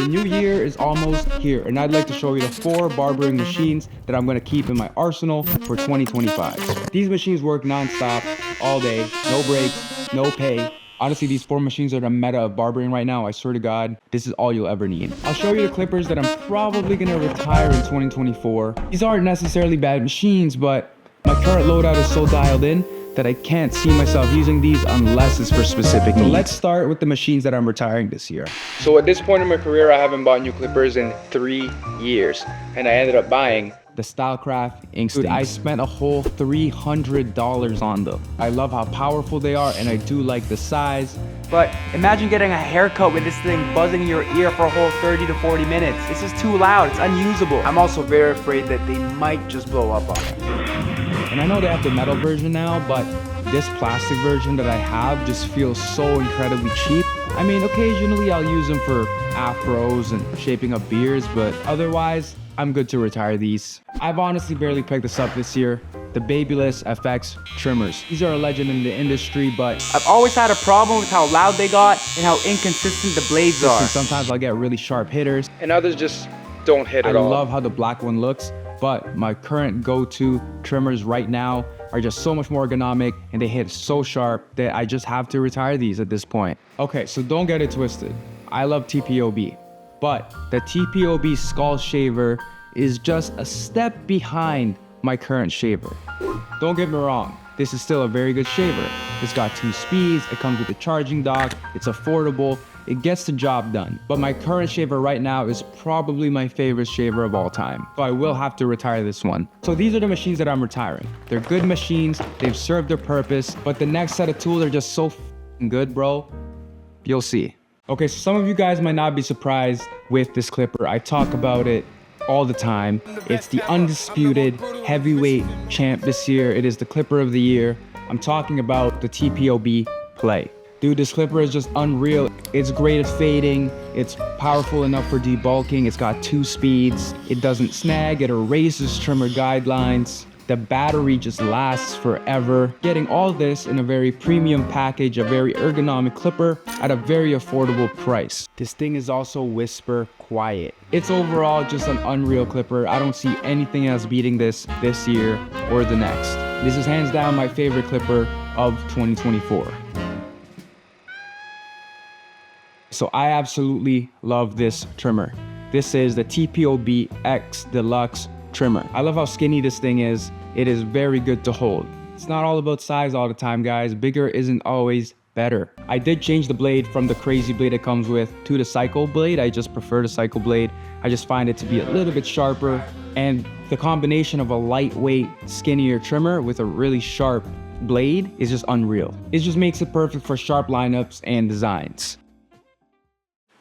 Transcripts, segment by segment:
The new year is almost here, and I'd like to show you the 4 barbering machines that I'm going to keep in my arsenal for 2025. These machines work non-stop, all day, no breaks, no pay. Honestly, these 4 machines are the meta of barbering right now. I swear to God, this is all you'll ever need. I'll show you the clippers that I'm probably going to retire in 2024. These aren't necessarily bad machines, but my current loadout is so dialed in that I can't see myself using these unless it's for specific needs. So let's start with the machines that I'm retiring this year. So at this point in my career, I haven't bought new clippers in 3 years, and I ended up buying the Stylecraft Instincts. Dude, I spent a whole $300 on them. I love how powerful they are, and I do like the size. But imagine getting a haircut with this thing buzzing in your ear for a whole 30 to 40 minutes. It's just too loud, it's unusable. I'm also very afraid that they might just blow up on it. And I know they have the metal version now, but this plastic version that I have just feels so incredibly cheap. I mean, occasionally I'll use them for afros and shaping up beards, but otherwise, I'm good to retire these. I've honestly barely picked this up this year. The Babyless FX trimmers. These are a legend in the industry, but I've always had a problem with how loud they got and how inconsistent the blades are. Sometimes I'll get really sharp hitters, and others just don't hit at all. I love how the black one looks, but my current go-to trimmers right now are just so much more ergonomic and they hit so sharp that I just have to retire these at this point. Okay, so don't get it twisted. I love TPOB, but the TPOB skull shaver is just a step behind my current shaver. Don't get me wrong, this is still a very good shaver. It's got 2 speeds, it comes with a charging dock, it's affordable, it gets the job done. But my current shaver right now is probably my favorite shaver of all time. So I will have to retire this one. So these are the machines that I'm retiring. They're good machines, they've served their purpose, but the next set of tools are just so good, bro. You'll see. Okay, so some of you guys might not be surprised with this clipper. I talk about it all the time. It's the undisputed heavyweight champ this year. It is the clipper of the year. I'm talking about the TPOB Play. Dude, this clipper is just unreal. It's great at fading. It's powerful enough for debulking. It's got 2 speeds. It doesn't snag. It erases trimmer guidelines. The battery just lasts forever. Getting all this in a very premium package, a very ergonomic clipper at a very affordable price. This thing is also whisper quiet. It's overall just an unreal clipper. I don't see anything else beating this year or the next. This is hands down my favorite clipper of 2024. So I absolutely love this trimmer. This is the TPOB X Deluxe trimmer. I love how skinny this thing is. It is very good to hold. It's not all about size all the time, guys. Bigger isn't always better. I did change the blade from the crazy blade it comes with to the cycle blade. I just prefer the cycle blade. I just find it to be a little bit sharper, and the combination of a lightweight, skinnier trimmer with a really sharp blade is just unreal. It just makes it perfect for sharp lineups and designs.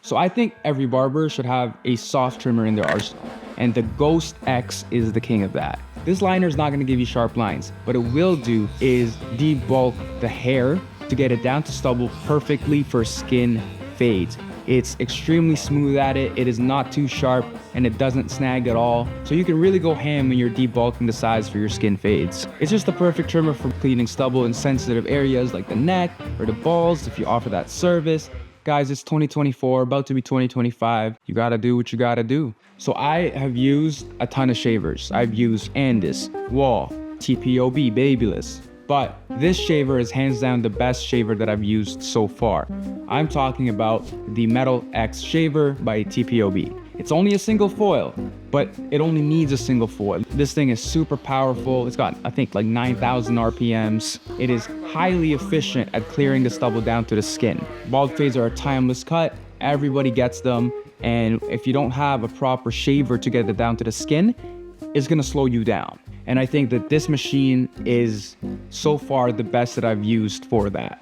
So I think every barber should have a soft trimmer in their arsenal, and the Ghost X is the king of that. This liner is not going to give you sharp lines, but it will do is debulk the hair to get it down to stubble perfectly for skin fades. It's extremely smooth at it, it is not too sharp, and it doesn't snag at all. So you can really go ham when you're debulking the sides for your skin fades. It's just the perfect trimmer for cleaning stubble in sensitive areas like the neck or the balls if you offer that service. Guys, it's 2024, about to be 2025. You gotta do what you gotta do. So I have used a ton of shavers. I've used Andis, Wall, TPOB, Babyless. But this shaver is hands down the best shaver that I've used so far. I'm talking about the Metal X shaver by TPOB. It's only a single foil, but it only needs a single foil. This thing is super powerful. It's got, I think, like 9,000 RPMs. It is highly efficient at clearing the stubble down to the skin. Bald fades are a timeless cut. Everybody gets them. And if you don't have a proper shaver to get it down to the skin, it's gonna slow you down. And I think that this machine is so far the best that I've used for that.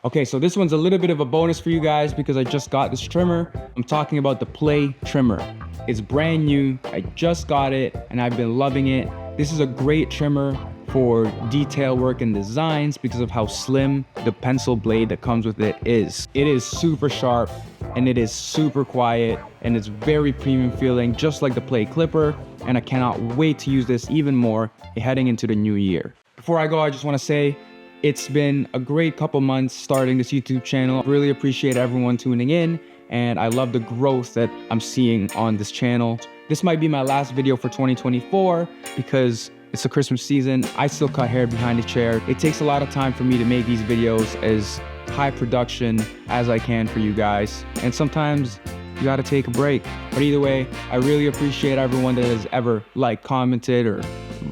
Okay, so this one's a little bit of a bonus for you guys because I just got this trimmer. I'm talking about the Play trimmer. It's brand new, I just got it, and I've been loving it. This is a great trimmer for detail work and designs because of how slim the pencil blade that comes with it is. It is super sharp, and it is super quiet, and it's very premium feeling, just like the Play clipper, and I cannot wait to use this even more heading into the new year. Before I go, I just want to say, It's been a great couple months starting this YouTube channel. Really appreciate everyone tuning in, and I love the growth that I'm seeing on this channel. This might be my last video for 2024 because it's the Christmas season. I still cut hair behind the chair. It takes a lot of time for me to make these videos as high production as I can for you guys. And sometimes you gotta take a break. But either way, I really appreciate everyone that has ever liked, commented, or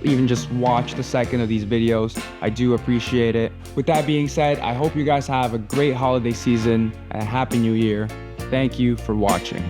even just watched a second of these videos. I do appreciate it. With that being said, I hope you guys have a great holiday season and a happy new year. Thank you for watching.